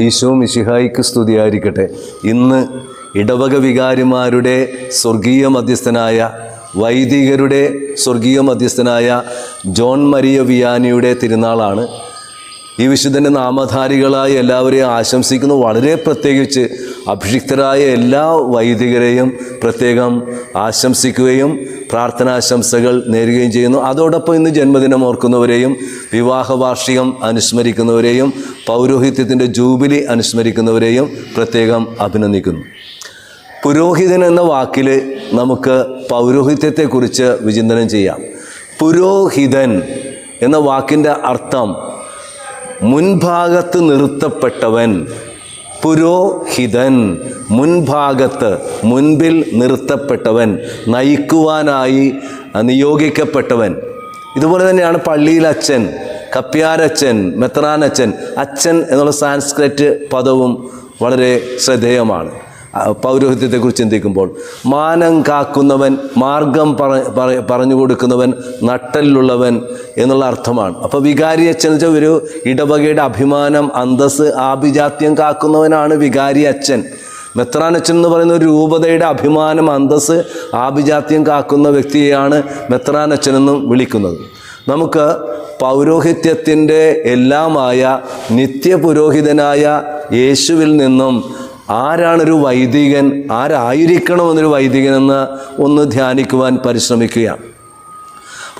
ഈശോ മിശിഹായിക്ക് സ്തുതിയായിരിക്കട്ടെ. ഇന്ന് ഇടവക വികാരിമാരുടെ സ്വർഗീയ മധ്യസ്ഥനായ, വൈദികരുടെ സ്വർഗീയ മധ്യസ്ഥനായ ജോൺ മരിയ വിയാനിയുടെ തിരുനാളാണ്. ഈ വിശുദ്ധൻ്റെ നാമധാരികളായ എല്ലാവരെയും ആശംസിക്കുന്നു. വളരെ പ്രത്യേകിച്ച് അഭിഷിക്തരായ എല്ലാ വൈദികരെയും പ്രത്യേകം ആശംസിക്കുകയും പ്രാർത്ഥനാശംസകൾ നേരുകയും ചെയ്യുന്നു. അതോടൊപ്പം ഇന്ന് ജന്മദിനം ഓർക്കുന്നവരെയും, വിവാഹ വാർഷികം അനുസ്മരിക്കുന്നവരെയും, പൗരോഹിത്യത്തിൻ്റെ ജൂബിലി അനുസ്മരിക്കുന്നവരെയും പ്രത്യേകം അഭിനന്ദിക്കുന്നു. പുരോഹിതൻ എന്ന വാക്കിൽ നമുക്ക് പൗരോഹിത്യത്തെക്കുറിച്ച് വിചിന്തനം ചെയ്യാം. പുരോഹിതൻ എന്ന വാക്കിൻ്റെ അർത്ഥം മുൻഭാഗത്ത് നിർത്തപ്പെട്ടവൻ. പുരോഹിതൻ, മുൻഭാഗത്ത്, മുൻപിൽ നിർത്തപ്പെട്ടവൻ, നയിക്കുവാനായി നിയോഗിക്കപ്പെട്ടവൻ. ഇതുപോലെ തന്നെയാണ് പള്ളിയിൽ അച്ഛൻ, കപ്പ്യാരച്ഛൻ, മെത്രാനച്ഛൻ. അച്ഛൻ എന്നുള്ള സാൻസ്ക്രിറ്റ് പദവും വളരെ ശ്രദ്ധേയമാണ് പൗരോഹിത്യത്തെക്കുറിച്ച് ചിന്തിക്കുമ്പോൾ. മാനം കാക്കുന്നവൻ, മാർഗം പറഞ്ഞു കൊടുക്കുന്നവൻ, നട്ടലുള്ളവൻ എന്നുള്ള അർത്ഥമാണ്. അപ്പോൾ വികാരി അച്ഛൻ വെച്ചാൽ ഒരു ഇടവകയുടെ അഭിമാനം, അന്തസ്, ആഭിജാത്യം കാക്കുന്നവനാണ് വികാരി അച്ഛൻ. മെത്രാനച്ഛൻ എന്ന് പറയുന്ന ഒരു രൂപതയുടെ അഭിമാനം, അന്തസ്, ആഭിജാത്യം കാക്കുന്ന വ്യക്തിയെയാണ് മെത്രാനച്ഛനെന്നും വിളിക്കുന്നത്. നമുക്ക് പൗരോഹിത്യത്തിൻ്റെ എല്ലാമായ നിത്യപുരോഹിതനായ യേശുവിൽ നിന്നും ആരാണൊരു വൈദികൻ, ആരായിരിക്കണമെന്നൊരു വൈദികനെന്ന് ഒന്ന് ധ്യാനിക്കുവാൻ പരിശ്രമിക്കുകയാണ്.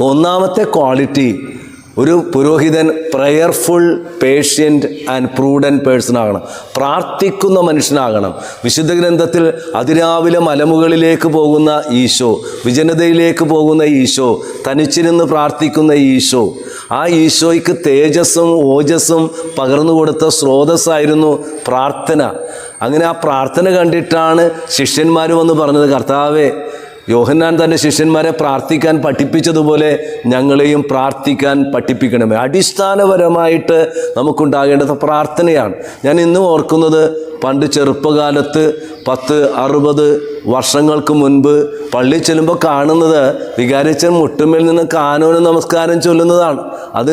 ഒന്നാമത്തെ ക്വാളിറ്റി, ഒരു പുരോഹിതൻ prayerful, patient and prudent person ആകണം. പ്രാർത്ഥിക്കുന്ന മനുഷ്യനാകണം. വിശുദ്ധ ഗ്രന്ഥത്തിൽ അതിരാവിലെ മലമുകളിലേക്ക് പോകുന്ന ഈശോ, വിജനതയിലേക്ക് പോകുന്ന ഈശോ, തനിച്ചിരുന്ന് പ്രാർത്ഥിക്കുന്ന ഈശോ, ആ ഈശോയ്ക്ക് തേജസ്സും ഓജസ്സും പകർന്നു കൊടുത്ത സ്രോതസ്സായിരുന്നു പ്രാർത്ഥന. അങ്ങനെ ആ പ്രാർത്ഥന കണ്ടിട്ടാണ് ശിഷ്യന്മാർ വന്ന് പറഞ്ഞത്, കർത്താവേ, യോഹന്നാൻ തൻ്റെ ശിഷ്യന്മാരെ പ്രാർത്ഥിക്കാൻ പഠിപ്പിച്ചതുപോലെ ഞങ്ങളെയും പ്രാർത്ഥിക്കാൻ പഠിപ്പിക്കണമേ. അടിസ്ഥാനപരമായിട്ട് നമുക്കുണ്ടാകേണ്ടത് പ്രാർത്ഥനയാണ്. ഞാൻ ഇന്നും ഓർക്കുന്നത്, പണ്ട് ചെറുപ്പകാലത്ത് 10-60 വർഷങ്ങൾക്ക് മുൻപ് പള്ളി ചെല്ലുമ്പോൾ കാണുന്നത് വികാരിച്ചൻ മുട്ടുമേൽ നിന്ന് കാനോന് നമസ്കാരം ചൊല്ലുന്നതാണ്. അത്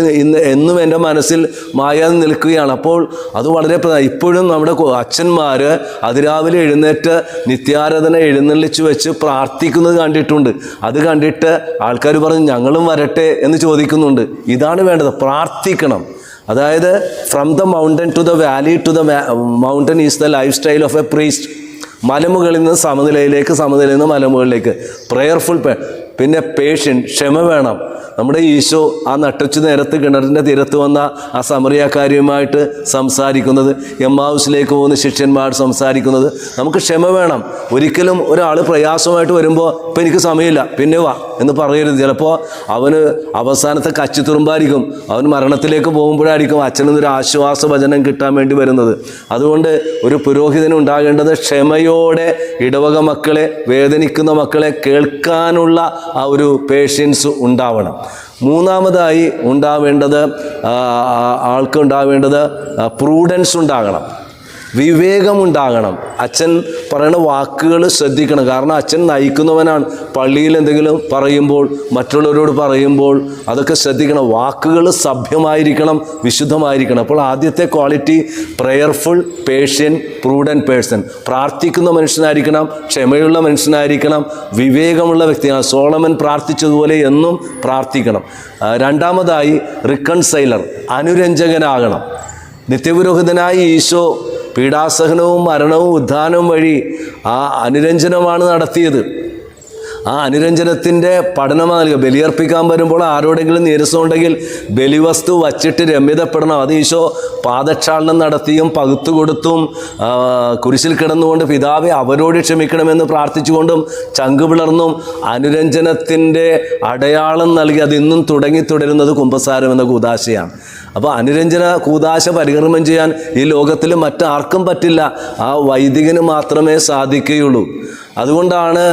എന്നും എൻ്റെ മനസ്സിൽ മായാതെ നിൽക്കുകയാണ്. അപ്പോൾ അത് വളരെ ഇപ്പോഴും നമ്മുടെ അച്ഛന്മാർ അതിരാവിലെ എഴുന്നേറ്റ് നിത്യാരാധന എഴുന്നള്ളിച്ച് വെച്ച് പ്രാർത്ഥിക്കുന്നത് കണ്ടിട്ടുണ്ട്. അത് കണ്ടിട്ട് ആൾക്കാർ പറഞ്ഞ് ഞങ്ങളും വരട്ടെ എന്ന് ചോദിക്കുന്നുണ്ട്. ഇതാണ് വേണ്ടത്, പ്രാർത്ഥിക്കണം. അതായത് from the mountain to the valley to the mountain is the lifestyle of a priest. മലമുകളിൽ നിന്ന് സമനിലയിലേക്ക്, സമനിലയിൽ നിന്ന് മലമുകളിലേക്ക്. പ്രയർഫുൾ, പിന്നെ പേഷ്യൻ്റ്, ക്ഷമ വേണം. നമ്മുടെ ഈശോ ആ നട്ടച്ചു നേരത്ത് കിണറിൻ്റെ തീരത്ത് വന്ന ആ സമറിയാക്കാരിയുമായിട്ട് സംസാരിക്കുന്നത്, എമ്മാവുസിലേക്ക് പോകുന്ന ശിഷ്യന്മാർ സംസാരിക്കുന്നത്, നമുക്ക് ക്ഷമ വേണം. ഒരിക്കലും ഒരാൾ പ്രയാസമായിട്ട് വരുമ്പോൾ ഇപ്പം എനിക്ക് സമയമില്ല, പിന്നെ വാ എന്ന് പറയരുത്. ചിലപ്പോൾ അവന് അവസാനത്തെ കച്ചിത്തുറുമ്പായിരിക്കും, അവൻ മരണത്തിലേക്ക് പോകുമ്പോഴായിരിക്കും അച്ഛനൊരു ആശ്വാസ വചനം കിട്ടാൻ വേണ്ടി വരുന്നത്. അതുകൊണ്ട് ഒരു പുരോഹിതന് ഉണ്ടാകേണ്ടത് ക്ഷമയോടെ ഇടവക മക്കളെ, വേദനിക്കുന്ന മക്കളെ കേൾക്കാനുള്ള ആ ഒരു പേഷ്യൻസ് ഉണ്ടാവണം. മൂന്നാമതായി ആൾക്ക് ഉണ്ടാവേണ്ടത് പ്രൂഡൻസ് ഉണ്ടാകണം, വിവേകമുണ്ടാകണം. അച്ഛൻ പറയുന്ന വാക്കുകൾ ശ്രദ്ധിക്കണം. കാരണം അച്ഛൻ നയിക്കുന്നവനാണ്. പള്ളിയിൽ എന്തെങ്കിലും പറയുമ്പോൾ, മറ്റുള്ളവരോട് പറയുമ്പോൾ അതൊക്കെ ശ്രദ്ധിക്കണം. വാക്കുകൾ സഭ്യമായിരിക്കണം, വിശുദ്ധമായിരിക്കണം. അപ്പോൾ ആദ്യത്തെ quality prayerful, patient, prudent person. പ്രാർത്ഥിക്കുന്ന മനുഷ്യനായിരിക്കണം, ക്ഷമയുള്ള മനുഷ്യനായിരിക്കണം, വിവേകമുള്ള വ്യക്തിയാണ്. സോളമൻ പ്രാർത്ഥിച്ചതുപോലെ എന്നും പ്രാർത്ഥിക്കണം. രണ്ടാമതായി റിക്കൺസൈലർ, അനുരഞ്ജകനാകണം. നിത്യപുരോഹിതനായ ഈശോ പീഡാസഹനവും മരണവും ഉത്ഥാനവും വഴി ആ അനുരഞ്ജനമാണ് നടത്തിയത്. ആ അനുരഞ്ജനത്തിൻ്റെ പഠനമാണ് നൽകുക. ബലിയർപ്പിക്കാൻ വരുമ്പോൾ ആരോടെങ്കിലും നീരസമുണ്ടെങ്കിൽ ബലിവസ്തു വച്ചിട്ട് രമ്യതപ്പെടണം. അത് ഈശോ പാദക്ഷാളനം നടത്തിയും പകുത്തു കൊടുത്തും കുരിശിൽ കിടന്നുകൊണ്ട് പിതാവെ അവരോട് ക്ഷമിക്കണമെന്ന് പ്രാർത്ഥിച്ചുകൊണ്ടും ചങ്ക് പിളർന്നും അനുരഞ്ജനത്തിൻ്റെ അടയാളം നൽകി. അതിന്നും തുടരുന്നത് കുമ്പസാരം എന്ന കൂദാശയാണ്. അപ്പോൾ അനുരഞ്ജന കൂദാശ പരികർമ്മം ചെയ്യാൻ ഈ ലോകത്തിൽ മറ്റാർക്കും പറ്റില്ല, ആ വൈദികന് മാത്രമേ സാധിക്കുകയുള്ളൂ. അതുകൊണ്ടാണ്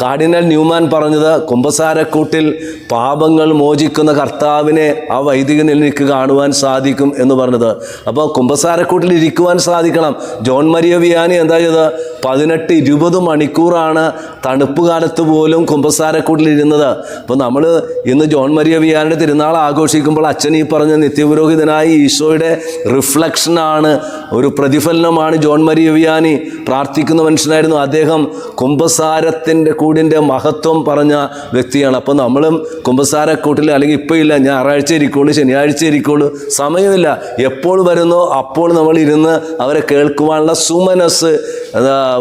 കാർഡിനൽ ന്യൂമാൻ പറഞ്ഞത്, കുമ്പസാരക്കൂട്ടിൽ പാപങ്ങൾ മോചിക്കുന്ന കർത്താവിനെ ആ വൈദികനിൽ എനിക്ക് കാണുവാൻ സാധിക്കും എന്ന് പറഞ്ഞത്. അപ്പോൾ കുമ്പസാരക്കൂട്ടിൽ ഇരിക്കുവാൻ സാധിക്കണം. ജോൺ മരിയ വിയാനി എന്താ ചെയ്തത്? 18-20 മണിക്കൂറാണ് തണുപ്പ് കാലത്ത് പോലും കുമ്പസാരക്കൂട്ടിലിരുന്നത്. അപ്പോൾ നമ്മൾ ഇന്ന് ജോൺ മരിയ വിയാനിയുടെ തിരുനാൾ ആഘോഷിക്കുമ്പോൾ അച്ഛൻ ഈ പറഞ്ഞ നിത്യപുരോഹിതനായ ഈശോയുടെ റിഫ്ലക്ഷനാണ്, ഒരു പ്രതിഫലനമാണ് ജോൺ മരിയ വിയാനി. പ്രാർത്ഥിക്കുന്ന മനുഷ്യനായിരുന്നു അദ്ദേഹം. കുമ്പസാരത്തിൻ്റെ കൂടിൻ്റെ മഹത്വം പറഞ്ഞ വ്യക്തിയാണ്. അപ്പോൾ നമ്മളും കുമ്പസാരക്കൂട്ടിൽ, അല്ലെങ്കിൽ ഇപ്പോൾ ഇല്ല, ഞായറാഴ്ച ഇരിക്കുള്ളൂ, ശനിയാഴ്ച ഇരിക്കുള്ളൂ, സമയമില്ല, എപ്പോൾ വരുന്നോ അപ്പോൾ നമ്മൾ ഇരുന്ന് അവരെ കേൾക്കുവാനുള്ള സുമനസ്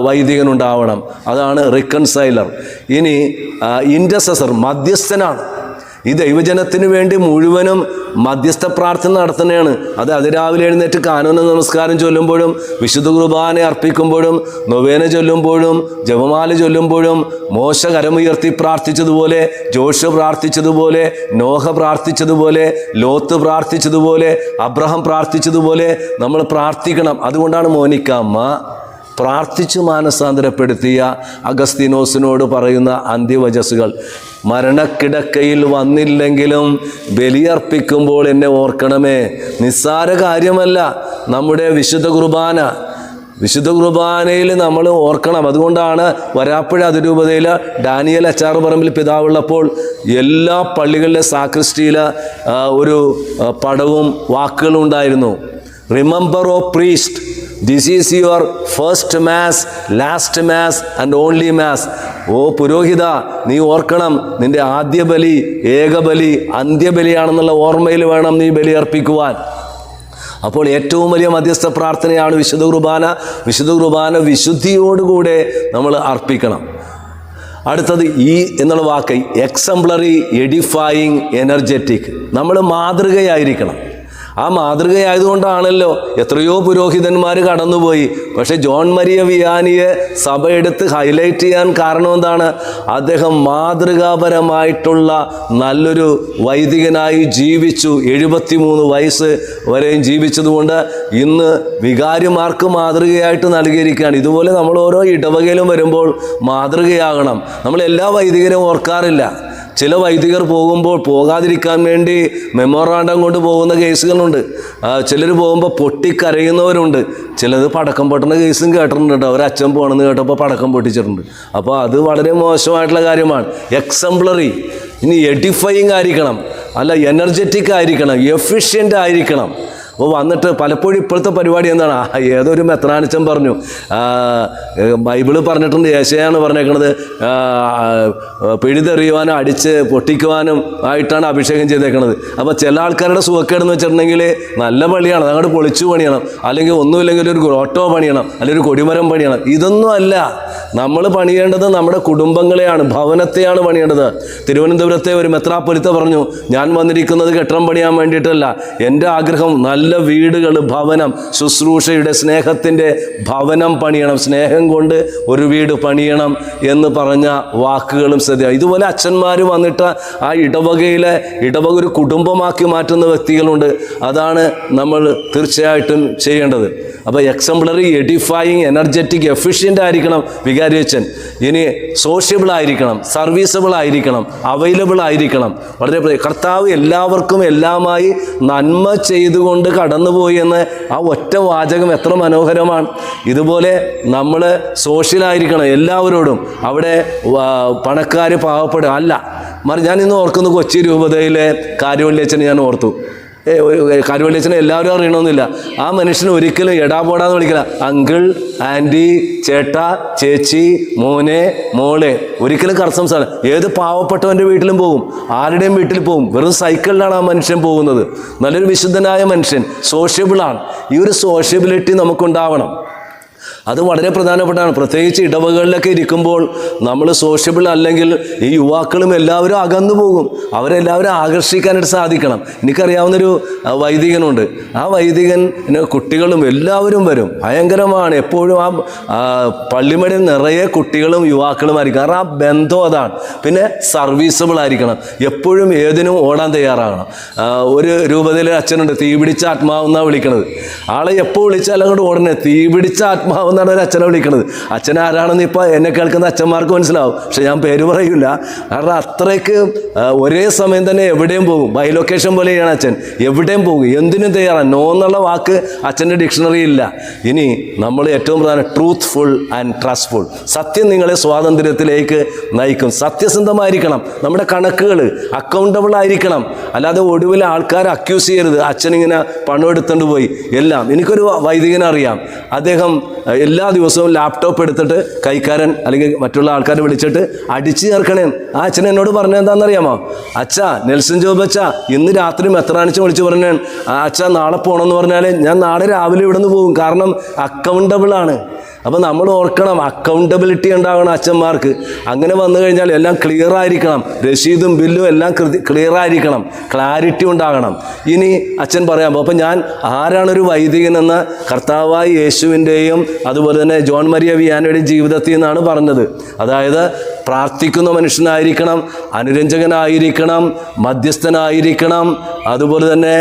വൈദികനുണ്ടാവണം. അതാണ് റിക്കൺസൈലർ. ഇനി ഇൻ്റർസെസർ, മധ്യസ്ഥനാണ്. ഈ ദൈവജനത്തിന് വേണ്ടി മുഴുവനും മധ്യസ്ഥ പ്രാർത്ഥന നടത്തുന്നതാണ്. അത് അതിരാവിലെ എഴുന്നേറ്റ് കാനോന നമസ്കാരം ചൊല്ലുമ്പോഴും, വിശുദ്ധ കുർബാന അർപ്പിക്കുമ്പോഴും, നൊവേന ചൊല്ലുമ്പോഴും, ജപമാല ചൊല്ലുമ്പോഴും, മോശ കരമുയർത്തി പ്രാർത്ഥിച്ചതുപോലെ, ജോഷ പ്രാർത്ഥിച്ചതുപോലെ, നോഹ പ്രാർത്ഥിച്ചതുപോലെ, ലോത്ത് പ്രാർത്ഥിച്ചതുപോലെ, അബ്രഹാം പ്രാർത്ഥിച്ചതുപോലെ നമ്മൾ പ്രാർത്ഥിക്കണം. അതുകൊണ്ടാണ് മോനിക്ക അമ്മ പ്രാർത്ഥിച്ചു മാനസാന്തരപ്പെടുത്തിയ അഗസ്തീനോസിനോട് പറയുന്ന അന്ത്യവചസ്സുകൾ, മരണക്കിടക്കയിൽ വന്നില്ലെങ്കിലും ബലിയർപ്പിക്കുമ്പോൾ എന്നെ ഓർക്കണമേ. നിസ്സാര കാര്യമല്ല നമ്മുടെ വിശുദ്ധ കുർബാന. വിശുദ്ധ കുർബാനയിൽ നമ്മൾ ഓർക്കണം. അതുകൊണ്ടാണ് വരാപ്പുഴ അതിരൂപതയിൽ ഡാനിയൽ അച്ചാറുപറമ്പിൽ പിതാവുള്ളപ്പോൾ എല്ലാ പള്ളികളിലെ സാക്രിസ്റ്റിയിൽ ഒരു പടവും വാക്കുകളും ഉണ്ടായിരുന്നു. Remember O priest, this is your first mass, last mass and only mass. ഓ പുരോഹിത, നീ ഓർക്കണം, നിന്റെ ആദ്യ ബലി, ഏകബലി, അന്ത്യബലിയാണെന്നുള്ള ഓർമ്മയിൽ വേണം നീ ബലി അർപ്പിക്കുവാൻ. അപ്പോൾ ഏറ്റവും വലിയ മധ്യസ്ഥ പ്രാർത്ഥനയാണ് വിശുദ്ധ കുർബാന. വിശുദ്ധ കുർബാന വിശുദ്ധിയോടുകൂടെ നമ്മൾ അർപ്പിക്കണം. അടുത്തത് ഈ എന്നുള്ള വാക്ക്, എക്സംപ്ലറി, എഡിഫൈയിങ്, എനർജറ്റിക്. നമ്മൾ മാതൃകയായിരിക്കണം. ആ മാതൃകയായതുകൊണ്ടാണല്ലോ എത്രയോ പുരോഹിതന്മാർ കടന്നുപോയി. പക്ഷെ ജോൺ മരിയ വിയാനിയെ സഭ എടുത്ത് ഹൈലൈറ്റ് ചെയ്യാൻ കാരണം എന്താണ്? അദ്ദേഹം മാതൃകാപരമായിട്ടുള്ള നല്ലൊരു വൈദികനായി ജീവിച്ചു. 73 വയസ്സ് വരെയും ജീവിച്ചതുകൊണ്ട് ഇന്ന് വികാരിമാർക്ക് മാതൃകയായിട്ട് നൽകിയിരിക്കുകയാണ്. ഇതുപോലെ നമ്മൾ ഓരോ ഇടവകയിലും വരുമ്പോൾ മാതൃകയാകണം. നമ്മൾ എല്ലാ വൈദികരും ഓർക്കാറില്ല. ചില വൈദികർ പോകുമ്പോൾ പോകാതിരിക്കാൻ വേണ്ടി മെമ്മോറാണ്ടം കൊണ്ട് പോകുന്ന കേസുകളുണ്ട്. ചിലർ പോകുമ്പോൾ പൊട്ടിക്കരയുന്നവരുണ്ട്. ചിലത് പടക്കം പൊട്ടുന്ന കേസും കേട്ടിട്ടുണ്ട്. അവരച്ഛൻ പോകണമെന്ന് കേട്ടപ്പോൾ പടക്കം പൊട്ടിച്ചിട്ടുണ്ട്. അപ്പോൾ അത് വളരെ മോശമായിട്ടുള്ള കാര്യമാണ്. എക്സംപ്ലറി. ഇനി എഡിഫൈയിങ് ആയിരിക്കണം, അല്ല എനർജറ്റിക് ആയിരിക്കണം, എഫിഷ്യൻ്റ് ആയിരിക്കണം. അപ്പോൾ വന്നിട്ട് പലപ്പോഴും ഇപ്പോഴത്തെ പരിപാടി എന്താണ്? ഏതൊരു മെത്രാനിച്ചൻ പറഞ്ഞു, ബൈബിള് പറഞ്ഞിട്ടുണ്ട്, യേശയാണ് പറഞ്ഞേക്കണത്, പിഴുതെറിയുവാനും അടിച്ച് പൊട്ടിക്കുവാനും ആയിട്ടാണ് അഭിഷേകം ചെയ്തേക്കണത്. അപ്പോൾ ചില ആൾക്കാരുടെ സുഖക്കേടെന്ന് വെച്ചിട്ടുണ്ടെങ്കിൽ നല്ല പണിയാണ്, അതങ്ങോട്ട് പൊളിച്ചു പണിയണം, അല്ലെങ്കിൽ ഒന്നുമില്ലെങ്കിൽ ഒരു ഗ്രോട്ടോ പണിയണം, അല്ലെങ്കിൽ ഒരു കൊടിമരം പണിയണം. ഇതൊന്നും അല്ല. നമ്മൾ പണിയേണ്ടത് നമ്മുടെ കുടുംബങ്ങളെയാണ്, ഭവനത്തെയാണ് പണിയേണ്ടത്. തിരുവനന്തപുരത്തെ ഒരു മെത്രാപ്പൊലിത്ത പറഞ്ഞു, ഞാൻ വന്നിരിക്കുന്നത് കെട്ടിടം പണിയാൻ വേണ്ടിയിട്ടല്ല, എൻ്റെ ആഗ്രഹം നല്ല വീടുകൾ, ഭവനം, ശുശ്രൂഷയുടെ, സ്നേഹത്തിൻ്റെ ഭവനം പണിയണം, സ്നേഹം കൊണ്ട് ഒരു വീട് പണിയണം എന്ന് പറഞ്ഞ വാക്കുകളും ശ്രദ്ധ. ഇതുപോലെ അച്ഛന്മാർ വന്നിട്ട് ആ ഇടവക ഒരു കുടുംബമാക്കി മാറ്റുന്ന വ്യക്തികളുണ്ട്. അതാണ് നമ്മൾ തീർച്ചയായിട്ടും ചെയ്യേണ്ടത്. അപ്പോൾ എക്സംപ്ലറി, എഡിഫൈയിങ്, എനർജറ്റിക്, എഫിഷ്യൻ്റ് ആയിരിക്കണം വികാരിയച്ഛൻ. ഇനി സോഷ്യബിൾ ആയിരിക്കണം, സർവീസബിൾ ആയിരിക്കണം, അവൈലബിൾ ആയിരിക്കണം. വളരെ കർത്താവ് എല്ലാവർക്കും എല്ലാമായി നന്മ ചെയ്തുകൊണ്ട് കടന്നുപോയി എന്ന് ആ ഒറ്റ വാചകം എത്ര മനോഹരമാണ്. ഇതുപോലെ നമ്മൾ സോഷ്യലായിരിക്കണം എല്ലാവരോടും. അവിടെ പണക്കാർ പാവപ്പെടുക അല്ല. ഞാൻ ഇന്ന് ഓർക്കുന്നു, കൊച്ചി രൂപതയിലെ കാര്യവള്ളിയച്ഛനെ ഞാൻ ഓർത്തു. കാര്യവള്ളിയച്ഛനെ എല്ലാവരും അറിയണമെന്നില്ല. ആ മനുഷ്യനെ ഒരിക്കലും എടാപോടാന്ന് വിളിക്കില്ല. അങ്കിൾ, ആൻറ്റി, ചേട്ടാ, ചേച്ചി, മോനെ, മോളെ, ഒരിക്കലും കർസംസാണ്. ഏത് പാവപ്പെട്ടവൻ്റെ വീട്ടിലും പോകും, ആരുടെയും വീട്ടിൽ പോകും. വെറും സൈക്കിളിലാണ് ആ മനുഷ്യൻ പോകുന്നത്. നല്ലൊരു വിശുദ്ധനായ മനുഷ്യൻ, സോഷ്യബിളാണ്. ഈ ഒരു സോഷ്യബിലിറ്റി നമുക്കുണ്ടാവണം. അത് വളരെ പ്രധാനപ്പെട്ടാണ്. പ്രത്യേകിച്ച് ഇടവകളിലൊക്കെ ഇരിക്കുമ്പോൾ നമ്മൾ സോഷ്യബിൾ അല്ലെങ്കിൽ ഈ യുവാക്കളും എല്ലാവരും അകന്നു പോകും. അവരെല്ലാവരും ആകർഷിക്കാനായിട്ട് സാധിക്കണം. എനിക്കറിയാവുന്നൊരു വൈദികനുണ്ട്. ആ വൈദികന് കുട്ടികളും എല്ലാവരും വരും. ഭയങ്കരമാണ്. എപ്പോഴും ആ പള്ളിമടയിൽ നിറയെ കുട്ടികളും യുവാക്കളും ആയിരിക്കും. കാരണം ആ ബന്ധം അതാണ്. പിന്നെ സർവീസബിൾ ആയിരിക്കണം. എപ്പോഴും ഏതിനും ഓടാൻ തയ്യാറാകണം. ഒരു രൂപതയിലെ അച്ഛനുണ്ട്, തീപിടിച്ച ആത്മാവെന്നാണ് വിളിക്കണത്. ആളെ എപ്പോൾ വിളിച്ചാലും അങ്ങോട്ട് ഓടണേ. തീപിടിച്ച ആത്മാവ് പരിശുദ്ധാത്മാവ് എന്നാണ് ഒരു അച്ഛനെ വിളിക്കുന്നത്. അച്ഛൻ ആരാണെന്ന് ഇപ്പോൾ എന്നെ കേൾക്കുന്ന അച്ഛന്മാർക്ക് മനസ്സിലാവും, പക്ഷെ ഞാൻ പേര് പറയില്ല. കാരണം അത്രയ്ക്ക് ഒരേ സമയം തന്നെ എവിടെയും പോകും. ബൈ ലൊക്കേഷൻ പോലെയാണ് അച്ഛൻ. എവിടെയും പോകും, എന്തിനും തയ്യാറാണ്. നോ എന്നുള്ള വാക്ക് അച്ഛൻ്റെ ഡിക്ഷണറി ഇല്ല. ഇനി നമ്മൾ ഏറ്റവും പ്രധാനം ട്രൂത്ത്ഫുൾ ആൻഡ് ട്രസ്റ്റ്ഫുൾ. സത്യം നിങ്ങളെ സ്വാതന്ത്ര്യത്തിലേക്ക് നയിക്കും. സത്യസന്ധമായിരിക്കണം. നമ്മുടെ കണക്കുകൾ അക്കൗണ്ടബിൾ ആയിരിക്കണം. അല്ലാതെ ഒടുവിൽ ആൾക്കാർ അക്യൂസ് ചെയ്യരുത്. അച്ഛനിങ്ങനെ പണം എടുത്തുകൊണ്ട് പോയി എല്ലാം. എനിക്കൊരു വൈദികനെ അറിയാം. അദ്ദേഹം എല്ലാ ദിവസവും ലാപ്ടോപ്പ് എടുത്തിട്ട് കൈക്കാരൻ അല്ലെങ്കിൽ മറ്റുള്ള ആൾക്കാരെ വിളിച്ചിട്ട് അടിച്ചു ചേർക്കണേ. ആ അച്ഛൻ എന്നോട് പറഞ്ഞത് എന്താണെന്നറിയാമോ? അച്ഛാ, നെൽസൺ ജോബ് അച്ഛാ, ഇന്ന് രാത്രി മെത്രാനിച്ച് വിളിച്ച് പറഞ്ഞാൽ അച്ഛാ നാളെ പോകണമെന്ന് പറഞ്ഞാൽ ഞാൻ നാളെ രാവിലെ ഇവിടെ നിന്ന് പോകും. കാരണം അക്കൗണ്ടബിൾ ആണ്. അപ്പോൾ നമ്മൾ ഓർക്കണം, അക്കൗണ്ടബിലിറ്റി ഉണ്ടാകണം അച്ഛന്മാർക്ക്. അങ്ങനെ വന്നു കഴിഞ്ഞാൽ എല്ലാം ക്ലിയർ ആയിരിക്കണം. രസീതും ബില്ലും എല്ലാം ക്ലിയർ ആയിരിക്കണം. ക്ലാരിറ്റി ഉണ്ടാകണം. ഇനി അച്ഛൻ പറയാം, അപ്പോൾ ഞാൻ ആരാണൊരു വൈദികനെന്ന് കർത്താവായ യേശുവിൻ്റെയും അതുപോലെ തന്നെ ജോൺ മരിയ വിയാനയുടെയും ജീവിതത്തിൽ നിന്നാണ് പറഞ്ഞത്. അതായത് പ്രാർത്ഥിക്കുന്ന മനുഷ്യനായിരിക്കണം, അനുരഞ്ജകനായിരിക്കണം, മധ്യസ്ഥനായിരിക്കണം, അതുപോലെ തന്നെ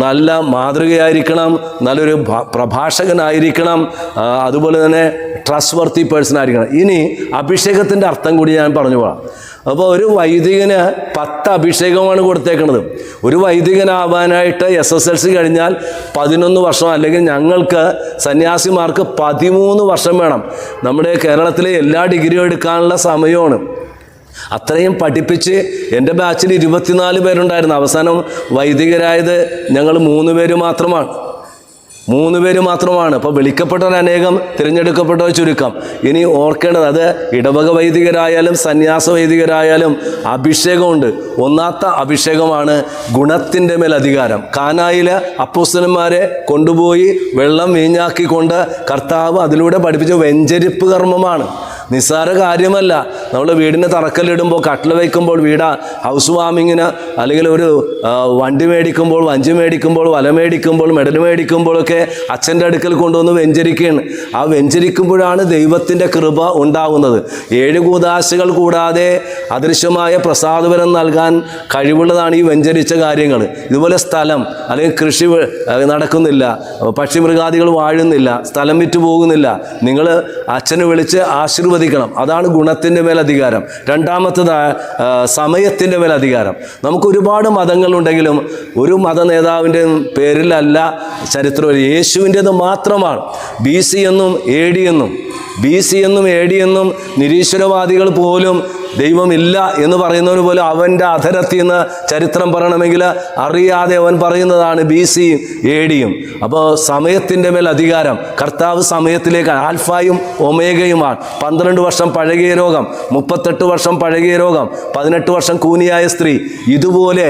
നല്ല മാതൃകയായിരിക്കണം, നല്ലൊരു പ്രഭാഷകനായിരിക്കണം, അതുപോലെ തന്നെ ട്രസ്റ്റ് വർത്തി പേഴ്സൺ ആയിരിക്കണം. ഇനി അഭിഷേകത്തിൻ്റെ അർത്ഥം കൂടി ഞാൻ പറഞ്ഞു പോകാം. അപ്പോൾ ഒരു വൈദികന് 10 അഭിഷേകമാണ് കൊടുത്തേക്കുന്നത്. ഒരു വൈദികനാവാനായിട്ട് SSLC കഴിഞ്ഞാൽ 11 വർഷം, അല്ലെങ്കിൽ ഞങ്ങൾക്ക് സന്യാസിമാർക്ക് 13 വർഷം വേണം. നമ്മുടെ കേരളത്തിലെ എല്ലാ ഡിഗ്രിയും എടുക്കാനുള്ള സമയമാണ്. അത്രയും പഠിപ്പിച്ച് എൻ്റെ ബാച്ചിൽ 24 പേരുണ്ടായിരുന്നു. അവസാനം വൈദികരായത് ഞങ്ങൾ 3 പേര് മാത്രമാണ്. 3 പേര് മാത്രമാണ്. അപ്പോൾ വിളിക്കപ്പെട്ടവർ അനേകം, തിരഞ്ഞെടുക്കപ്പെട്ടവർ ചുരുക്കം. ഇനി ഓർക്കേണ്ടത്, അത് ഇടവക വൈദികരായാലും സന്യാസ വൈദികരായാലും അഭിഷേകമുണ്ട്. ഒന്നാമത്തെ അഭിഷേകമാണ് ഗുണത്തിൻ്റെ മേൽ അധികാരം. കാനായിൽ അപ്പോസ്തലന്മാരെ കൊണ്ടുപോയി വെള്ളം വീഞ്ഞാക്കിക്കൊണ്ട് കർത്താവ് അതിലൂടെ പഠിപ്പിച്ച വെഞ്ചരിപ്പ് കർമ്മമാണ്. നിസ്സാര കാര്യമല്ല. നമ്മൾ വീടിന് തറക്കല്ലിടുമ്പോൾ, കട്ടിൽ വയ്ക്കുമ്പോൾ, ഹൗസ് വാമിങ്ങിന് അല്ലെങ്കിൽ ഒരു വണ്ടി മേടിക്കുമ്പോൾ, വഞ്ചി മേടിക്കുമ്പോൾ, വല മേടിക്കുമ്പോൾ, മെഡൽ മേടിക്കുമ്പോഴൊക്കെ അച്ഛൻ്റെ അടുക്കൽ കൊണ്ടുവന്ന് വെഞ്ചരിക്കുകയാണ്. ആ വെഞ്ചരിക്കുമ്പോഴാണ് ദൈവത്തിൻ്റെ കൃപ ഉണ്ടാകുന്നത്. 7 കൂദാശകൾ കൂടാതെ അദൃശ്യമായ പ്രസാദവരം നൽകാൻ കഴിവുള്ളതാണ് ഈ വെഞ്ചരിച്ച കാര്യങ്ങൾ. ഇതുപോലെ സ്ഥലം അല്ലെങ്കിൽ കൃഷി നടക്കുന്നില്ല, പക്ഷിമൃഗാദികൾ വാഴുന്നില്ല, സ്ഥലം വിറ്റ് പോകുന്നില്ല, നിങ്ങൾ അച്ഛനെ വിളിച്ച് ആശീർവദിക്കണം. അതാണ് ഗുണത്തിൻ്റെ മേൽ അധികാരം. രണ്ടാമത്തത് സമയത്തിൻ്റെ മേൽ അധികാരം. നമുക്ക് ഒരുപാട് മതങ്ങളുണ്ടെങ്കിലും ഒരു മത നേതാവിൻ്റെ പേരിലല്ല ചരിത്രം. യേശുവിൻ്റേത് മാത്രമാണ്. BC എന്നും AD എന്നും നിരീശ്വരവാദികൾ പോലും ദൈവമില്ല എന്ന് പറയുന്നവർ പോലും അവൻ്റെ അധരത്തിൽ നിന്ന് ചരിത്രം പറയണമെങ്കിൽ അറിയാതെ അവൻ പറയുന്നതാണ് BC AD. അപ്പോൾ സമയത്തിൻ്റെ മേൽ അധികാരം. കർത്താവ് സമയത്തിലേക്ക് ആൽഫായും ഒമേഗയുമാണ്. 12 വർഷം പഴകിയ രോഗം, 38 വർഷം പഴകിയ രോഗം, 18 വർഷം കൂനിയായ സ്ത്രീ. ഇതുപോലെ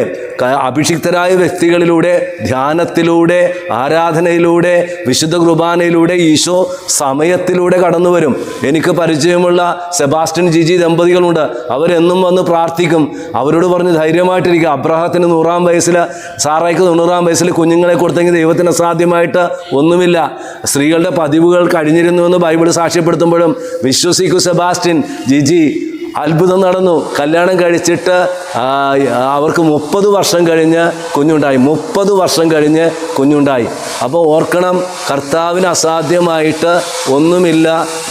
അഭിഷിക്തരായ വ്യക്തികളിലൂടെ, ധ്യാനത്തിലൂടെ, ആരാധനയിലൂടെ, വിശുദ്ധ കുർബാനയിലൂടെ ഈശോ സമയത്തിലൂടെ കടന്നു വരും. എനിക്ക് പരിചയമുള്ള സെബാസ്റ്റ്യൻ ജിജി ദമ്പതികളുണ്ട്. അവരെന്നും വന്ന് പ്രാർത്ഥിക്കും. അവരോട് പറഞ്ഞ് ധൈര്യമായിട്ടിരിക്കുക. അബ്രഹാത്തിന് 100-ാം വയസ്സിൽ, സാറായിക്ക് 90-ാം വയസ്സിൽ കുഞ്ഞുങ്ങളെ കൊടുത്തെങ്കിൽ ദൈവത്തിന് അസാധ്യമായിട്ട് ഒന്നുമില്ല. സ്ത്രീകളുടെ പതിവുകൾ കഴിഞ്ഞിരുന്നുവെന്ന് ബൈബിൾ സാക്ഷ്യപ്പെടുത്തുമ്പോഴും വിശ്വസിക്കൂ സെബാസ്റ്റ്യൻ, ജിജി, അത്ഭുതം നടന്നു. കല്യാണം കഴിച്ചിട്ട് അവർക്ക് 30 വർഷം കഴിഞ്ഞ് കുഞ്ഞുണ്ടായി. 30 വർഷം കഴിഞ്ഞ് കുഞ്ഞുണ്ടായി. അപ്പോൾ ഓർക്കണം, കർത്താവിന് അസാധ്യമായിട്ട് ഒന്നുമില്ല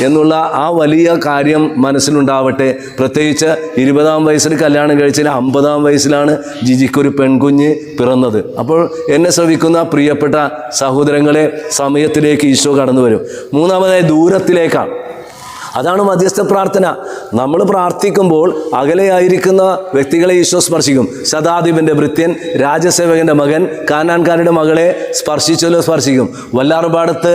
എന്നുള്ള ആ വലിയ കാര്യം മനസ്സിലുണ്ടാവട്ടെ. പ്രത്യേകിച്ച് 20-ാം വയസ്സിൽ കല്യാണം കഴിച്ചതിൽ 50-ാം വയസ്സിലാണ് ജിജിക്കൊരു പെൺകുഞ്ഞ് പിറന്നത്. അപ്പോൾ എന്നെ ശ്രവിക്കുന്ന പ്രിയപ്പെട്ട സഹോദരങ്ങളെ, സമയത്തിലേക്ക് ഈശോ കടന്നു വരും. മൂന്നാമതായി ദൂരത്തിലേക്കാണ്. അതാണ് മധ്യസ്ഥ പ്രാർത്ഥന. നമ്മൾ പ്രാർത്ഥിക്കുമ്പോൾ അകലെയായിരിക്കുന്ന വ്യക്തികളെ ഈശോ സ്പർശിക്കും. ശതാധിപൻ്റെ ഭൃത്യൻ, രാജസേവകൻ്റെ മകൻ, കാനാൻകാരുടെ മകളെ സ്പർശിച്ചല്ലോ സ്പർശിക്കും. വല്ലാർപാടത്ത്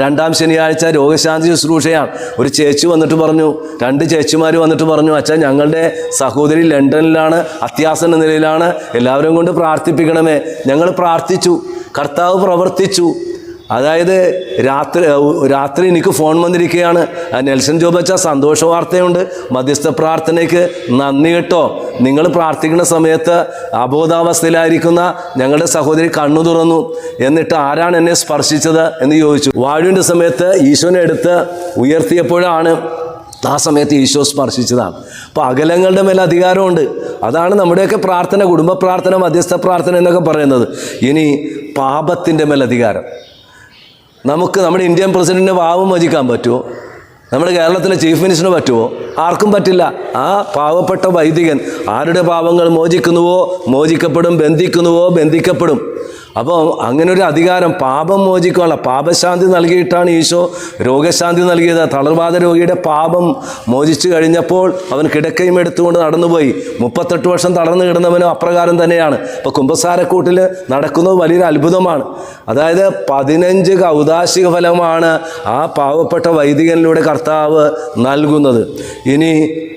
2-ാം ശനിയാഴ്ച രോഗശാന്തി ശുശ്രൂഷയാണ്. ഒരു ചേച്ചി വന്നിട്ട് പറഞ്ഞു, 2 ചേച്ചിമാർ വന്നിട്ട് പറഞ്ഞു, അച്ഛാ ഞങ്ങളുടെ സഹോദരി ലണ്ടനിലാണ്, അത്യാസന്ന നിലയിലാണ്, എല്ലാവരും കൊണ്ട് പ്രാർത്ഥിപ്പിക്കണമേ. ഞങ്ങൾ പ്രാർത്ഥിച്ചു, കർത്താവ് പ്രവർത്തിച്ചു. അതായത് രാത്രി എനിക്ക് ഫോൺ വന്നിരിക്കുകയാണ്, നെൽസൺ ജോബച്ച സന്തോഷ വാർത്തയുണ്ട്, മധ്യസ്ഥ പ്രാർത്ഥനയ്ക്ക് നന്ദി കേട്ടോ. നിങ്ങൾ പ്രാർത്ഥിക്കുന്ന സമയത്ത് അബോധാവസ്ഥയിലായിരിക്കുന്ന ഞങ്ങളുടെ സഹോദരി കണ്ണു തുറന്നു. എന്നിട്ട് ആരാണ് എന്നെ സ്പർശിച്ചത് എന്ന് ചോദിച്ചു. വാഴുവിൻ്റെ സമയത്ത് ഈശോനെ എടുത്ത് ഉയർത്തിയപ്പോഴാണ് ആ സമയത്ത് ഈശോ സ്പർശിച്ചതാണ്. അപ്പോൾ അകലങ്ങളുടെ മേൽ അധികാരമുണ്ട്. അതാണ് നമ്മുടെയൊക്കെ പ്രാർത്ഥന, കുടുംബ പ്രാർത്ഥന, മധ്യസ്ഥ പ്രാർത്ഥന എന്നൊക്കെ പറയുന്നത്. ഇനി പാപത്തിൻ്റെ മേൽ അധികാരം. നമുക്ക് നമ്മുടെ ഇന്ത്യൻ പ്രസിഡന്റിന് പാപം മോചിക്കാൻ പറ്റുമോ? നമ്മുടെ കേരളത്തിലെ ചീഫ് മിനിസ്റ്ററിന് പറ്റുമോ? ആർക്കും പറ്റില്ല. ആ പാവപ്പെട്ട വൈദികൻ ആരുടെ പാപങ്ങൾ മോചിക്കുന്നുവോ മോചിക്കപ്പെടും, ബന്ധിക്കുന്നുവോ ബന്ധിക്കപ്പെടും. അപ്പോൾ അങ്ങനെ ഒരു അധികാരം പാപം മോചിക്കാനുള്ള പാപശാന്തി നൽകിയിട്ടാണ് ഈശോ രോഗശാന്തി നൽകിയത്. തളർവാദ രോഗിയുടെ പാപം മോചിച്ചു കഴിഞ്ഞപ്പോൾ അവൻ കിടക്കയും എടുത്തുകൊണ്ട് നടന്നുപോയി. 38 വർഷം തളർന്നു കിടന്നവനും അപ്രകാരം തന്നെയാണ്. ഇപ്പോൾ കുമ്പസാരക്കൂട്ടിൽ നടക്കുന്നത് വലിയൊരു അത്ഭുതമാണ്. അതായത് 15 ഔദാശിക ഫലമാണ് ആ പാവപ്പെട്ട വൈദികനിലൂടെ കർത്താവ് നൽകുന്നത്. ഇനി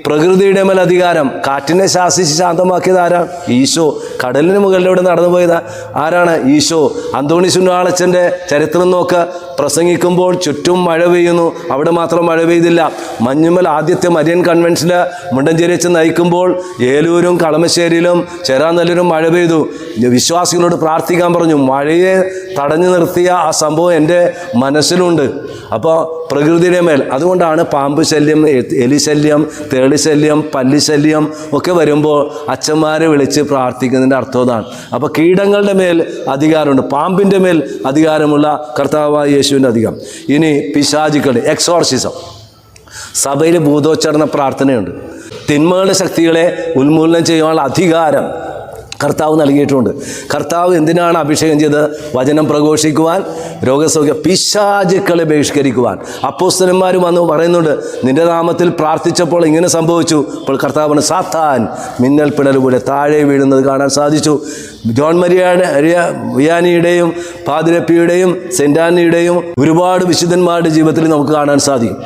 പ്രകൃതിയുടെ മേൽ അധികാരം, കാറ്റിനെ ശാസിച്ച് ശാന്തമാക്കിയത് ആരാണ്? ഈശോ. കടലിന് മുകളിലൂടെ നടന്നുപോയത് ആരാണ്? ഈശോ. അന്തോണി സുന്നാളച്ചൻ്റെ ചരിത്രം നോക്ക്. പ്രസംഗിക്കുമ്പോൾ ചുറ്റും മഴ പെയ്യുന്നു, അവിടെ മാത്രം മഴ പെയ്തില്ല. മഞ്ഞുമൽ ആദ്യത്തെ മരിയൻ കൺവെൻഷനിൽ മുണ്ടഞ്ചേരി വെച്ച് നയിക്കുമ്പോൾ ഏലൂരും കളമശ്ശേരിയിലും ചേരാനല്ലൂരും മഴ പെയ്തു. വിശ്വാസികളോട് പ്രാർത്ഥിക്കാൻ പറഞ്ഞു. മഴയെ തടഞ്ഞു നിർത്തിയ ആ സംഭവം എൻ്റെ മനസ്സിലുണ്ട്. അപ്പോൾ പ്രകൃതിയുടെ മേൽ, അതുകൊണ്ടാണ് പാമ്പ് ശല്യം, എലി ശല്യം, തേളി ശല്യം, പല്ലി ശല്യം ഒക്കെ വരുമ്പോൾ അച്ഛന്മാരെ വിളിച്ച് പ്രാർത്ഥിക്കുന്നതിൻ്റെ അർത്ഥം അതാണ്. അപ്പോൾ കീടങ്ങളുടെ മേൽ അധികാരമുണ്ട്, പാമ്പിൻ്റെ മേൽ അധികാരമുള്ള കർത്താവായ യേശുവിൻ്റെ അധികാരം. ഇനി പിശാചുക്കൾ, എക്സോർസിസം. സഭയിൽ ഭൂതോച്ചാരണ പ്രാർത്ഥനയുണ്ട്. തിന്മകളുടെ ശക്തികളെ ഉന്മൂലനം ചെയ്യാനുള്ള അധികാരം കർത്താവ് നൽകിയിട്ടുണ്ട്. കർത്താവ് എന്തിനാണ് അഭിഷേകം ചെയ്തത്? വചനം പ്രഘോഷിക്കുവാൻ, രോഗസൗഖ്യം, പിശാചുക്കളെ ബഹിഷ്കരിക്കുവാൻ. അപ്പോസ്തലന്മാർ വന്ന് പറയുന്നുണ്ട്, നിന്റെ നാമത്തിൽ പ്രാർത്ഥിച്ചപ്പോൾ ഇങ്ങനെ സംഭവിച്ചു. അപ്പോൾ കർത്താവിന് സാത്താൻ മിന്നൽ പിണൽ പോലെ താഴെ വീഴുന്നത് കാണാൻ സാധിച്ചു. ജോൺ വിയാനിയുടെയും പാതിരപ്പിയുടെയും സെൻ്റ് ആനിയുടെയും ഒരുപാട് വിശുദ്ധന്മാരുടെ ജീവിതത്തിൽ നമുക്ക് കാണാൻ സാധിക്കും.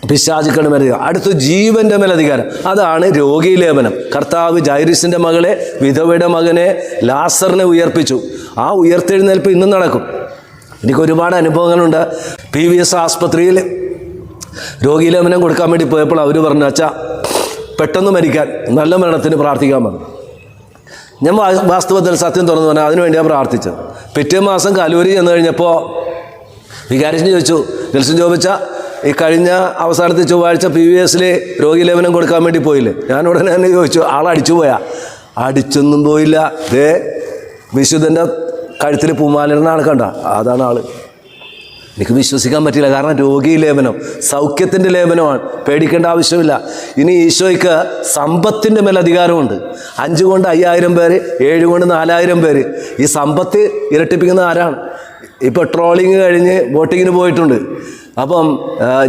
പിശാചുക്കളുടെ മേൽ അധികാരം. അടുത്ത് ജീവൻ്റെ മേൽ അധികാരം. അതാണ് രോഗീലേപനം. കർത്താവ് ജൈറിസിൻ്റെ മകളെ, വിധവയുടെ മകനെ, ലാസറിനെ ഉയർപ്പിച്ചു. ആ ഉയർത്തെഴുന്നേൽപ്പ് ഇന്നും നടക്കും. എനിക്ക് ഒരുപാട് അനുഭവങ്ങളുണ്ട്. PVS ആസ്പത്രിയിൽ രോഗീലേപനം കൊടുക്കാൻ വേണ്ടി പോയപ്പോൾ അവർ പറഞ്ഞു, അച്ഛാ പെട്ടെന്ന് മരിക്കാൻ, നല്ല മരണത്തിന് പ്രാർത്ഥിക്കാൻ പറഞ്ഞു. ഞാൻ വാസ്തവത്തിൽ സത്യം തുറന്നു പറഞ്ഞാൽ അതിനുവേണ്ടിയാണ് പ്രാർത്ഥിച്ചത്. പിറ്റേ മാസം കലൂരി ചെന്ന് കഴിഞ്ഞപ്പോൾ വികാരിച്ചിന് ചോദിച്ചു, നെൽസൺ ജോബിച്ച ഈ കഴിഞ്ഞ അവസാനത്തെ ചൊവ്വാഴ്ച PVS രോഗീലേപനം കൊടുക്കാൻ വേണ്ടി പോയില്ലേ? ഞാൻ ഉടനെ തന്നെ ചോദിച്ചു, ആളടിച്ചു പോയാ? അടിച്ചൊന്നും പോയില്ല. ദേ വിശുദ്ധൻ്റെ കഴുത്തിൽ പൂമാലനാണ് കണ്ട, അതാണ് ആള്. എനിക്ക് വിശ്വസിക്കാൻ പറ്റില്ല. കാരണം രോഗീലേപനം സൗഖ്യത്തിൻ്റെ ലേപനമാണ്, പേടിക്കേണ്ട ആവശ്യമില്ല. ഇനി ഈശോയ്ക്ക് സമ്പത്തിൻ്റെ മേൽ അധികാരമുണ്ട്. 5 കൊണ്ട് 5000 പേര്, 7 കൊണ്ട് 4000 പേര്. ഈ സമ്പത്ത് ഇരട്ടിപ്പിക്കുന്ന ആരാണ്? ഇപ്പോൾ ട്രോളിങ് കഴിഞ്ഞ് ബോട്ടിങ്ങിന് പോയിട്ടുണ്ട്. അപ്പം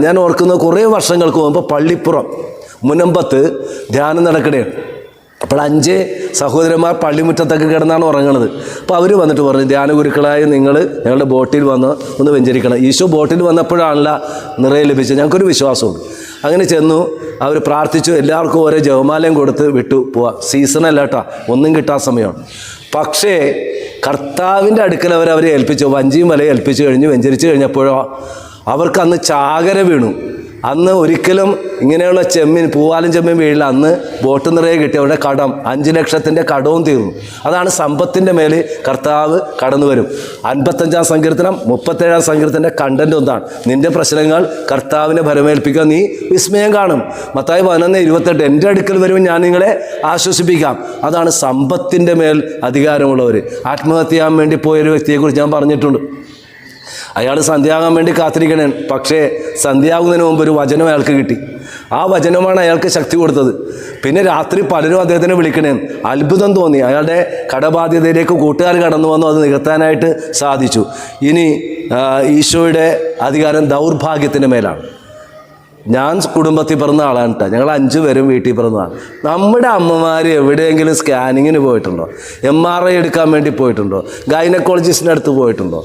ഞാൻ ഓർക്കുന്നത് കുറേ വർഷങ്ങൾക്ക് മുമ്പ് പള്ളിപ്പുറം മുനമ്പത്ത് ധ്യാനം നടക്കണേണ്. അപ്പോൾ 5 സഹോദരന്മാർ പള്ളിമുറ്റത്തൊക്കെ കിടന്നാണ് ഉറങ്ങണത്. അപ്പോൾ അവർ വന്നിട്ട് പറഞ്ഞു, ധ്യാനഗുരുക്കളായ നിങ്ങൾ ഞങ്ങളുടെ ബോട്ടിൽ വന്ന് ഒന്ന് വെഞ്ചരിക്കണം. ഈശോ ബോട്ടിൽ വന്നപ്പോഴാണല്ല നിറയെ ലഭിച്ചത്. ഞങ്ങൾക്കൊരു വിശ്വാസമുണ്ട്. അങ്ങനെ ചെന്നു, അവർ പ്രാർത്ഥിച്ചു, എല്ലാവർക്കും ഓരോ ജപമാലയും കൊടുത്ത് വിട്ടു പോവാ. സീസണല്ല കേട്ടോ, ഒന്നും കിട്ടാൻ സമയമാണ്. പക്ഷേ കർത്താവിൻ്റെ അടുക്കൽ അവരെ ഏൽപ്പിച്ചു, വഞ്ചിയും വലയും ഏൽപ്പിച്ചു കഴിഞ്ഞു. വെഞ്ചരിച്ച് കഴിഞ്ഞപ്പോഴോ അവർക്ക് അന്ന് ചാകര വീണു. അന്ന് ഒരിക്കലും ഇങ്ങനെയുള്ള ചെമ്മീൻ, പൂവാലും ചെമ്മീൻ വീഴില്ല. അന്ന് ബോട്ട് നിറയെ കിട്ടി. അവരുടെ കടം 5 ലക്ഷത്തിൻ്റെ കടവും തീർന്നു. അതാണ് സമ്പത്തിൻ്റെ മേൽ കർത്താവ് കടന്നു വരും. 55-ാം സങ്കീർത്തനം 37-ാം സങ്കീർത്തൻ്റെ കണ്ടന്റ് ഒന്നാണ്, നിന്റെ പ്രശ്നങ്ങൾ കർത്താവിനെ ഭരമേൽപ്പിക്കുക, നീ വിസ്മയം കാണും. മത്തായി 11:28, എൻ്റെ അടുക്കൽ വരുമ്പോൾ ഞാൻ നിങ്ങളെ ആശ്വസിപ്പിക്കാം. അതാണ് സമ്പത്തിൻ്റെ മേൽ അധികാരമുള്ളവർ. ആത്മഹത്യ ചെയ്യാൻ വേണ്ടി പോയൊരു വ്യക്തിയെക്കുറിച്ച് ഞാൻ പറഞ്ഞിട്ടുണ്ട്. അയാൾ സന്ധ്യയാകാൻ വേണ്ടി കാത്തിരിക്കണേ. പക്ഷേ സന്ധ്യയാകുന്നതിന് മുമ്പ് ഒരു വചനം അയാൾക്ക് കിട്ടി. ആ വചനമാണ് അയാൾക്ക് ശക്തി കൊടുത്തത്. പിന്നെ രാത്രി പലരും അദ്ദേഹത്തിനെ വിളിക്കണേ. അത്ഭുതം തോന്നി. അയാളുടെ കടബാധ്യതയിലേക്ക് കൂട്ടുകാർ കടന്നു വന്നു, അത് നികത്താനായിട്ട് സാധിച്ചു. ഇനി ഈശോയുടെ അധികാരം ദൗർഭാഗ്യത്തിൻ്റെ മേലാണ്. ഞാൻ കുടുംബത്തിൽ പിറന്ന ആളാണ് കേട്ടോ. ഞങ്ങൾ 5 പേരും വീട്ടിൽ പിറന്നതാണ്. നമ്മുടെ അമ്മമാർ എവിടെയെങ്കിലും സ്കാനിങ്ങിന് പോയിട്ടുണ്ടോ? MRI എടുക്കാൻ വേണ്ടി പോയിട്ടുണ്ടോ? ഗൈനക്കോളജിസ്റ്റിൻ്റെ അടുത്ത് പോയിട്ടുണ്ടോ?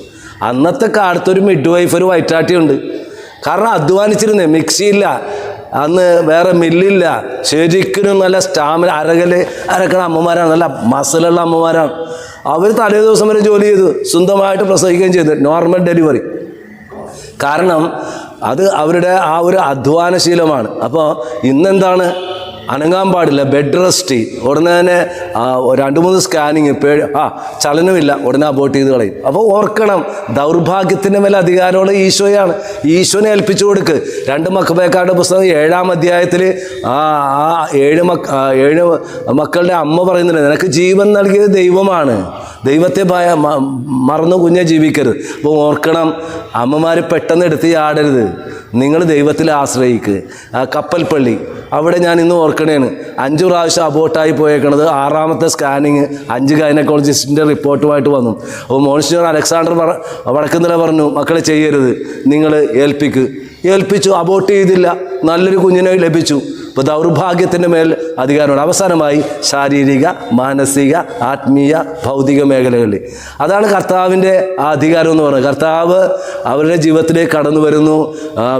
അന്നത്തെ കാലത്തൊരു മിഡ് വൈഫ്, ഒരു വയറ്റാട്ടിയുണ്ട്. കാരണം അധ്വാനിച്ചിരുന്നേ, മിക്സിയില്ല, അന്ന് വേറെ മില്ലില്ല. ശരിക്കും നല്ല സ്റ്റാമിന, അരക്കണ അമ്മമാരാണ്, നല്ല മസിലുള്ള അമ്മമാരാണ്. അവർ തലേ ദിവസം വരെ ജോലി ചെയ്തു, സ്വന്തമായിട്ട് പ്രസവിക്കുകയും ചെയ്തു, നോർമൽ ഡെലിവറി. കാരണം അത് അവരുടെ ആ ഒരു അധ്വാനശീലമാണ്. അപ്പോൾ ഇന്നെന്താണ്? അനങ്ങാൻ പാടില്ല, ബെഡ് റെസ്റ്റ്. ഉടനെ തന്നെ 2-3 സ്കാനിങ്, ചലനമില്ല, ഉടനെ അബോർട്ട് ചെയ്ത് കളയും. അപ്പോൾ ഓർക്കണം, ദൗർഭാഗ്യത്തിൻ്റെ മേലെ അധികാരമുള്ള ഈശോയാണ്. ഈശോനെ ഏൽപ്പിച്ചു കൊടുക്ക്. 2 മക്കബേക്കാരുടെ പുസ്തകം 7-ാം അധ്യായത്തിൽ 7 മക്കളുടെ അമ്മ പറയുന്നുണ്ട്, നിനക്ക് ജീവൻ നൽകിയത് ദൈവമാണ്, ദൈവത്തെ മറന്നു കുഞ്ഞെ ജീവിക്കരുത്. അപ്പോൾ ഓർക്കണം, അമ്മമാർ പെട്ടെന്ന് എടുത്ത് ചാടരുത്. നിങ്ങൾ ദൈവത്തിൽ ആശ്രയിക്ക്. കപ്പൽ പള്ളി അവിടെ ഞാൻ ഇന്ന് ഓർക്കണേണ്, 5 പ്രാവശ്യം അബോട്ടായി പോയേക്കണത്. 6ാമത്തെ സ്കാനിങ് 5 ഗൈനക്കോളജിസ്റ്റിൻ്റെ റിപ്പോർട്ടുമായിട്ട് വന്നു. അപ്പോൾ മോൺസിഞ്ഞർ അലക്സാണ്ടർ വടക്കുന്നില പറഞ്ഞു, മക്കളെ ചെയ്യരുത്, നിങ്ങൾ ഏൽപ്പിച്ചു, അബോട്ട് ചെയ്തില്ല, നല്ലൊരു കുഞ്ഞിനെ ലഭിച്ചു. ഇപ്പോൾ ദൗർഭാഗ്യത്തിൻ്റെ മേൽ അധികാരമുണ്ട്. അവസാനമായി ശാരീരിക, മാനസിക, ആത്മീയ, ഭൗതിക മേഖലകളിൽ. അതാണ് കർത്താവിൻ്റെ ആ അധികാരം എന്ന് പറയുന്നത്. കർത്താവ് അവരുടെ ജീവിതത്തിലേക്ക് കടന്നു വരുന്നു.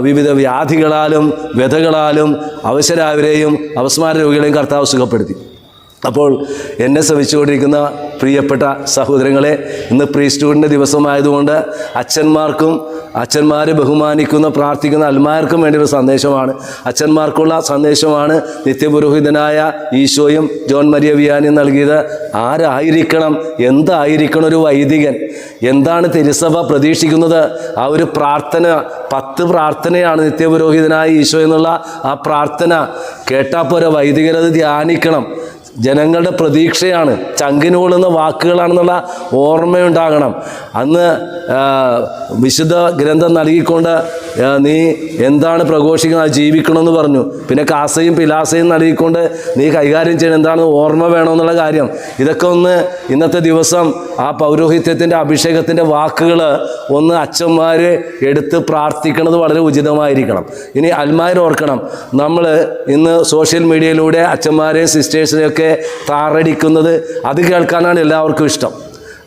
വിവിധ വ്യാധികളാലും വ്യഥകളാലും അവശരായവരെയും അപസ്മാര രോഗികളെയും കർത്താവ് സുഖപ്പെടുത്തി. അപ്പോൾ എന്നെ ശ്രമിച്ചുകൊണ്ടിരിക്കുന്ന പ്രിയപ്പെട്ട സഹോദരങ്ങളെ, ഇന്ന് പ്രീസ്റ്റ്ഹുഡിൻ്റെ ദിവസമായതുകൊണ്ട് അച്ഛന്മാരെ ബഹുമാനിക്കുന്ന, പ്രാർത്ഥിക്കുന്ന അൽമാർക്കും വേണ്ടിയൊരു സന്ദേശമാണ്. അച്ഛന്മാർക്കുള്ള സന്ദേശമാണ് നിത്യപുരോഹിതനായ ഈശോയും ജോൺ മരിയ വിയാനിയും നൽകിയത്. ആരായിരിക്കണം, എന്തായിരിക്കണം ഒരു വൈദികൻ, എന്താണ് തിരുസഭ പ്രതീക്ഷിക്കുന്നത്? ആ ഒരു പ്രാർത്ഥന, 10 പ്രാർത്ഥനയാണ് നിത്യപുരോഹിതനായ ഈശോ എന്നുള്ള ആ പ്രാർത്ഥന കേട്ടാൽ പോരാ, വൈദികരത് ധ്യാനിക്കണം. ജനങ്ങളുടെ പ്രതീക്ഷയാണ്, ചങ്കിനോളുന്ന വാക്കുകളാണെന്നുള്ള ഓർമ്മയുണ്ടാകണം. അന്ന് വിശുദ്ധ ഗ്രന്ഥം നൽകിക്കൊണ്ട് നീ എന്താണ് പ്രഘോഷിക്കുന്നത്, അത് ജീവിക്കണമെന്ന് പറഞ്ഞു. പിന്നെ കാസയും പിലാസയും നൽകിക്കൊണ്ട് നീ കൈകാര്യം ചെയ്യണം, എന്താണ് ഓർമ്മ വേണമെന്നുള്ള കാര്യം. ഇതൊക്കെ ഒന്ന് ഇന്നത്തെ ദിവസം ആ പൗരോഹിത്യത്തിൻ്റെ അഭിഷേകത്തിൻ്റെ വാക്കുകൾ ഒന്ന് അച്ഛന്മാർ എടുത്ത് പ്രാർത്ഥിക്കുന്നത് വളരെ ഉചിതമായിരിക്കണം. ഇനി അൽമാർ ഓർക്കണം, നമ്മൾ ഇന്ന് സോഷ്യൽ മീഡിയയിലൂടെ അച്ഛന്മാരെയും സിസ്റ്റേഴ്സിനെയൊക്കെ താറടിക്കുന്നത്, അത് കേൾക്കാനാണ് എല്ലാവർക്കും ഇഷ്ടം.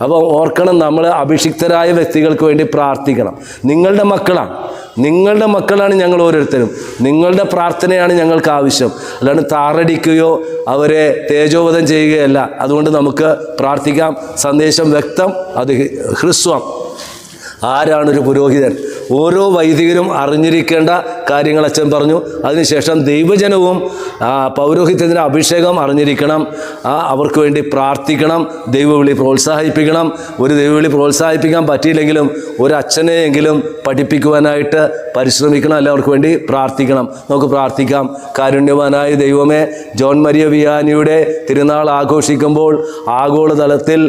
അപ്പോൾ ഓർക്കണം, നമ്മൾ അഭിഷിക്തരായ വ്യക്തികൾക്ക് വേണ്ടി പ്രാർത്ഥിക്കണം. നിങ്ങളുടെ മക്കളാണ് ഞങ്ങൾ ഓരോരുത്തരും. നിങ്ങളുടെ പ്രാർത്ഥനയാണ് ഞങ്ങൾക്ക് ആവശ്യം. അല്ലാണ്ട് താറടിക്കുകയോ അവരെ തേജോവധം ചെയ്യുകയല്ല. അതുകൊണ്ട് നമുക്ക് പ്രാർത്ഥിക്കാം. സന്ദേശം വ്യക്തം, അത് ഹ്രസ്വം. ആരാണൊരു പുരോഹിതൻ? ഓരോ വൈദികരും അറിഞ്ഞിരിക്കേണ്ട കാര്യങ്ങൾ അച്ഛൻ പറഞ്ഞു. അതിനുശേഷം ദൈവജനവും പൗരോഹിത്യത്തിൻ്റെ അഭിഷേകം അറിഞ്ഞിരിക്കണം. അവർക്ക് വേണ്ടി പ്രാർത്ഥിക്കണം, ദൈവവിളി പ്രോത്സാഹിപ്പിക്കണം. ഒരു ദൈവവിളി പ്രോത്സാഹിപ്പിക്കാൻ പറ്റിയില്ലെങ്കിലും ഒരു അച്ഛനെയെങ്കിലും പഠിപ്പിക്കുവാനായിട്ട് പരിശ്രമിക്കണം, എല്ലാവർക്കും വേണ്ടി പ്രാർത്ഥിക്കണം. നമുക്ക് പ്രാർത്ഥിക്കാം. കാരുണ്യവാനായ ദൈവമേ, ജോൺ മരിയ വിയാനിയുടെ തിരുനാൾ ആഘോഷിക്കുമ്പോൾ ആഗോളതലത്തിൽ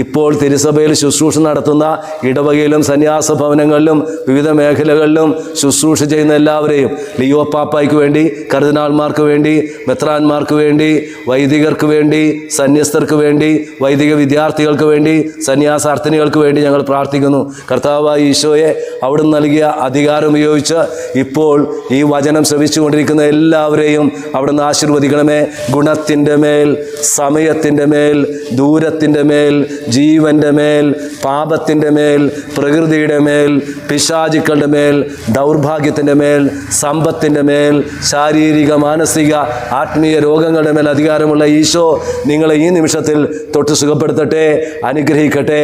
ഇപ്പോൾ തിരുസഭയിൽ ശുശ്രൂഷ നടത്തുന്ന ഇടവകയിലും സന്യാസ ഭവനങ്ങളിലും വിവിധ മേഖലകളിലും ശുശ്രൂഷ ചെയ്യുന്ന എല്ലാവരെയും, ലിയോ പാപ്പായ്ക്ക് വേണ്ടി, കർദിനാൾമാർക്ക് വേണ്ടി, മെത്രാന്മാർക്ക് വേണ്ടി, വൈദികർക്ക് വേണ്ടി, സന്യസ്തർക്ക് വേണ്ടി, വൈദിക വിദ്യാർത്ഥികൾക്ക് വേണ്ടി, സന്യാസാർത്ഥിനികൾക്ക് വേണ്ടി ഞങ്ങൾ പ്രാർത്ഥിക്കുന്നു. കർത്താവായ ഈശോയെ, അവിടുന്ന് നൽകിയ അധികാരം ഉപയോഗിച്ച് ഇപ്പോൾ ഈ വചനം ശ്രവിച്ചുകൊണ്ടിരിക്കുന്ന എല്ലാവരെയും അവിടുന്ന് ആശീർവദിക്കണമേ. ഗുണത്തിൻ്റെ മേൽ, സമയത്തിൻ്റെ മേൽ, ദൂരത്തിൻ്റെ മേൽ, ജീവൻ്റെ മേൽ, പാപത്തിൻ്റെ മേൽ, പ്രകൃതിയുടെ മേൽ, പിശാചുക്കളുടെ മേൽ, ദൗർഭാഗ്യത്തിൻ്റെ മേൽ, സമ്പത്തിൻ്റെ മേൽ, ശാരീരിക, മാനസിക, ആത്മീയ രോഗങ്ങളുടെ മേൽ അധികാരമുള്ള ഈശോ നിങ്ങളെ ഈ നിമിഷത്തിൽ തൊട്ട് സുഖപ്പെടുത്തട്ടെ, അനുഗ്രഹിക്കട്ടെ.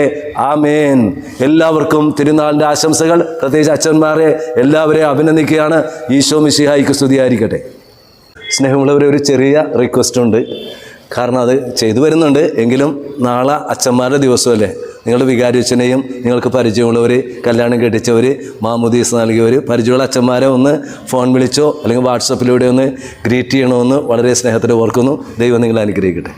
ആമേൻ. എല്ലാവർക്കും തിരുനാളിൻ്റെ ആശംസകൾ. പ്രത്യേകിച്ച് അച്ഛന്മാരെ എല്ലാവരെയും അഭിനന്ദിക്കുകയാണ്. ഈശോ മിശിഹായിക്ക് സ്തുതിയായിരിക്കട്ടെ. സ്നേഹമുള്ളവരെ, ഒരു ചെറിയ റിക്വസ്റ്റ് ഉണ്ട്. കാരണം അത് ചെയ്തു വരുന്നുണ്ട്, എങ്കിലും നാളെ അച്ഛന്മാരുടെ ദിവസമല്ലേ. നിങ്ങളുടെ വികാരിയച്ഛനെയും നിങ്ങൾക്ക് പരിചയമുള്ളവർ, കല്യാണം കെട്ടിച്ചവർ, മാമുദീസ് നൽകിയവർ, പരിചയമുള്ള അച്ഛന്മാരെ ഒന്ന് ഫോൺ വിളിച്ചോ അല്ലെങ്കിൽ വാട്സപ്പിലൂടെ ഒന്ന് ഗ്രീറ്റ് ചെയ്യണമെന്ന് വളരെ സ്നേഹത്തോടെ ഓർക്കുന്നു. ദൈവം നിങ്ങളെ അനുഗ്രഹിക്കട്ടെ.